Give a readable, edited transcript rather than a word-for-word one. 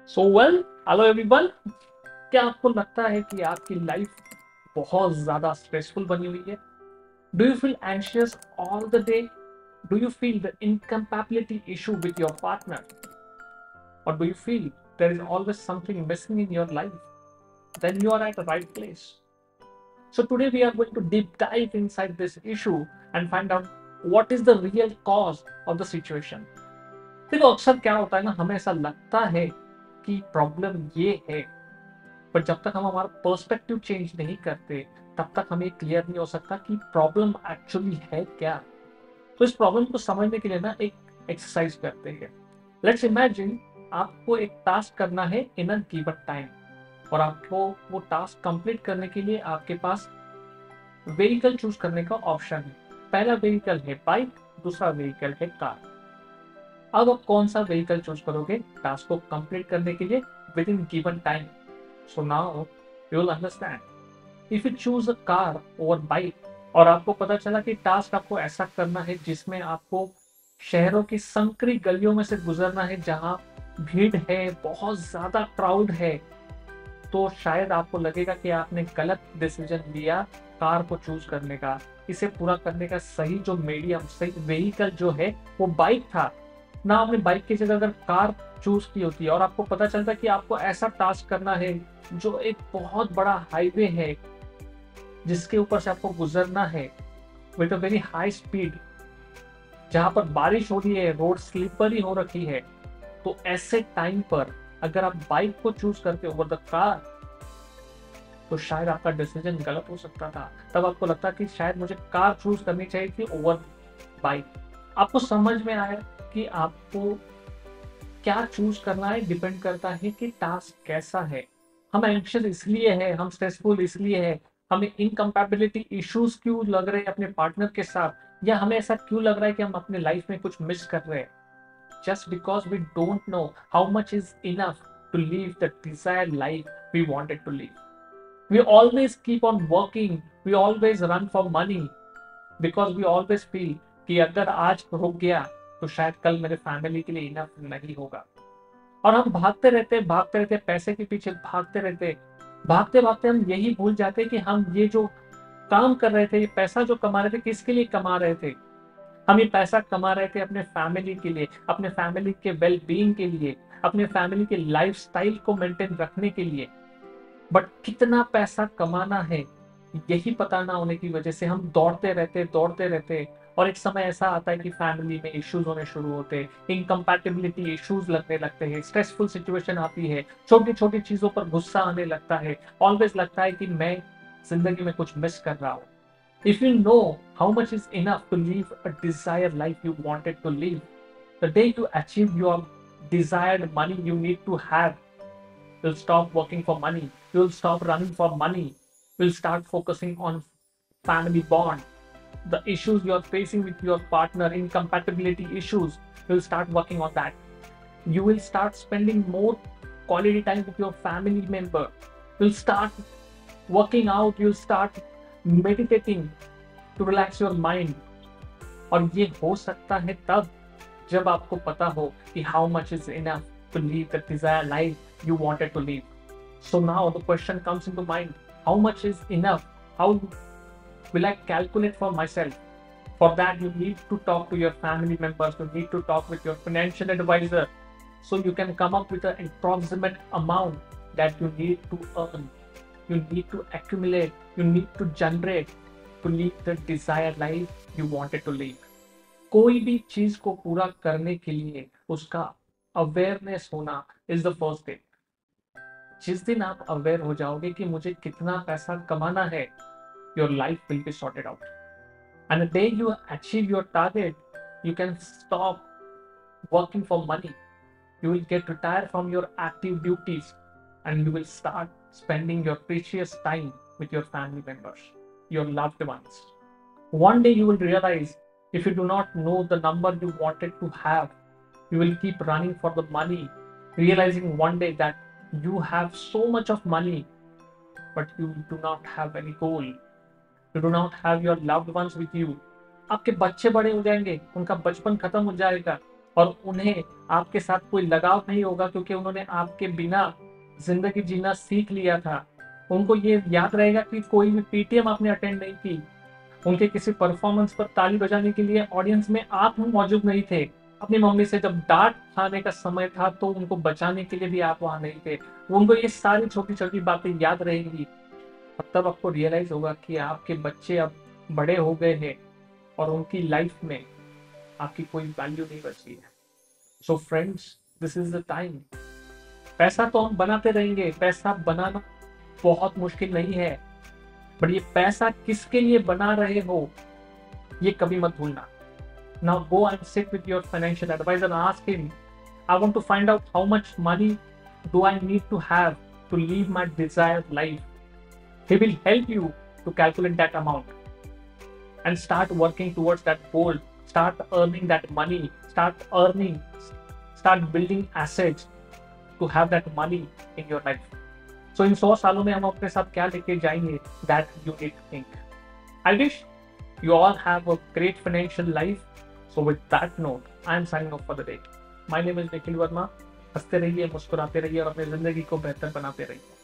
So well, hello everyone. क्या आपको लगता है कि आपकी लाइफ बहुत ज्यादा स्ट्रेसफुल बनी हुई है? Do you feel anxious all the day? Do you feel the incompatibility issue with your partner? और do you feel there is always something missing in your life? Then you are at the right place. So today we are going to deep dive inside this issue and find out what is the real cause of the situation. देखो, अक्सर क्या होता है ना, हमें ऐसा लगता है कि प्रॉब्लम ये है, पर जब तक हम हमारा पर्सपेक्टिव चेंज नहीं करते तब तक हमें क्लियर नहीं हो सकता कि प्रॉब्लम एक्चुअली है क्या। तो इस प्रॉब्लम को समझने के लिए ना एक एक्सरसाइज करते हैं। लेट्स इमेजिन आपको एक टास्क करना है इन अ गिवन टाइम, और आपको वो टास्क कंप्लीट करने के लिए आपके पास व्हीकल चूज करने का ऑप्शन है। पहला व्हीकल है बाइक, दूसरा व्हीकल है कार। अब आप कौन सा व्हीकल चूज करोगे टास्क को कंप्लीट करने के लिए with in given time? So now you will understand. If you choose a car over bike, और आपको पता चला कि टास्क आपको ऐसा करना है जिसमें आपको शहरों की संकरी गलियों में से गुजरना है जहां भीड़ है, बहुत ज्यादा क्राउड है, तो शायद आपको लगेगा कि आपने गलत डिसीजन लिया कार को चूज करने का। इसे पूरा करने का सही जो मीडियम, सही व्हीकल जो है वो बाइक था ना। आपने बाइक की जगह अगर कार चूज की होती और आपको पता चलता कि आपको ऐसा टास्क करना है जो एक बहुत बड़ा हाईवे है जिसके ऊपर से आपको गुजरना है with a very high speed, जहां पर बारिश हो रही है, रोड स्लिपरी हो रखी है, तो ऐसे टाइम पर अगर आप बाइक को चूज करते ओवर द कार तो शायद आपका डिसीजन गलत हो सकता था। तब आपको लगता कि शायद मुझे कार चूज करनी चाहिए थी ओवर बाइक। आपको समझ में आया कि आपको क्या चूज करना है डिपेंड करता है कि टास्क कैसा है। हम एंक्शियस इसलिए है, हम स्ट्रेसफुल इसलिए है, हमें इनकम्पैबिलिटी इश्यूज क्यों लग रहे हैं अपने पार्टनर के साथ, या हमें ऐसा क्यों लग रहा है कि हम अपने लाइफ में कुछ मिस कर रहे हैं? Just because we don't know how much is enough to live the desired life we wanted to live. We always keep on working, we always run for money because we always feel कि अगर आज रुक गया तो शायद कल मेरे family के लिए इनफ नहीं होगा। और हम भागते रहते पैसे के पीछे भागते भागते हम यही भूल जाते कि हम ये जो काम कर रहे थे, ये पैसा जो कमा रहे थे, किसके लिए कमा रहे थे? हम ये पैसा कमा रहे थे अपने फैमिली के लिए, अपने फैमिली के वेल बीइंग के लिए, अपने फैमिली के लाइफस्टाइल को मेंटेन रखने के लिए। बट कितना पैसा कमाना है यही पता ना होने की वजह से हम दौड़ते रहते, और एक समय ऐसा आता है कि फैमिली में इश्यूज होने शुरू होते हैं, इनकम्पैटिबिलिटी इश्यूज लगने लगते हैं, स्ट्रेसफुल सिचुएशन आती है, छोटी छोटी चीजों पर गुस्सा आने लगता है, ऑलवेज लगता है कि मैं जिंदगी में कुछ मिस कर रहा हूँ। If you know how much is enough to live a desire life you wanted to live, the day to achieve your desired money you need to have, you'll stop working for money, you'll stop running for money, you'll start focusing on family bond, the issues you're facing with your partner, incompatibility issues, you'll start working on that. You will start spending more quality time with your family member, you'll start working out, you'll start meditating to relax your mind. और ये हो सकता है तब जब आपको पता हो कि how much is enough to live the desired life you wanted to live. So now the question comes into mind, how much is enough? How will I calculate for myself? For that, you need to talk to your family members, you need to talk with your financial advisor, so you can come up with an approximate amount that you need to earn, you need to accumulate, you need to generate to live the desired life you wanted to live. कोई भी चीज को पूरा करने के लिए उसका awareness होना इज द फर्स्ट स्टेप। जिस दिन आप अवेयर हो जाओगे कि मुझे कितना पैसा कमाना है, your life will be sorted out, and the day you achieve your target you can stop working for money, you will get retired from your active duties, and you will start spending your precious time with your family members, your loved ones. One day you will realize, if you do not know the number you wanted to have, you will keep running for the money, realizing one day that you have so much of money but you do not have any goal, you do not have your loved ones with you. आपके बच्चे बड़े हो जाएंगे, उनका बचपन खत्म हो जाएगा, और उन्हें आपके साथ कोई लगाव नहीं होगा, क्योंकि उन्होंने आपके बिना जिंदगी जीना सीख लिया था। उनको ये याद रहेगा कि कोई भी पीटीएम आपने अटेंड नहीं की, उनके किसी परफॉर्मेंस पर ताली बजाने के लिए ऑडियंस में आप मौजूद नहीं थे, अपनी मम्मी से जब डांट खाने का समय था तो उनको बचाने के लिए भी आप वहां नहीं थे। उनको ये सारी छोटी छोटी बातें याद रहेंगी, और तब आपको रियलाइज होगा कि आपके बच्चे अब बड़े हो गए हैं और उनकी लाइफ में आपकी कोई वैल्यू नहीं बची है। So friends, this is the time. पैसा तो हम बनाते रहेंगे, पैसा बनाना बहुत मुश्किल नहीं है, बट ये पैसा किसके लिए बना रहे हो ये कभी मत भूलना। Now go and sit with your financial advisor and ask him, I want to find out how much money do I need to have to live my desired life. He will help you to calculate that amount and start working towards that goal. Start earning that money. Start building assets to have that money in your life. So in 100 सालों में हम अपने साथ क्या लेके जाएंगे, that you need to think. I wish you all have a great financial life. So with that note, I am signing off for the day. My name is Nikhil Verma. हंसते रहिए, मुस्कुराते रहिए और अपनी जिंदगी को बेहतर बनाते रहिए।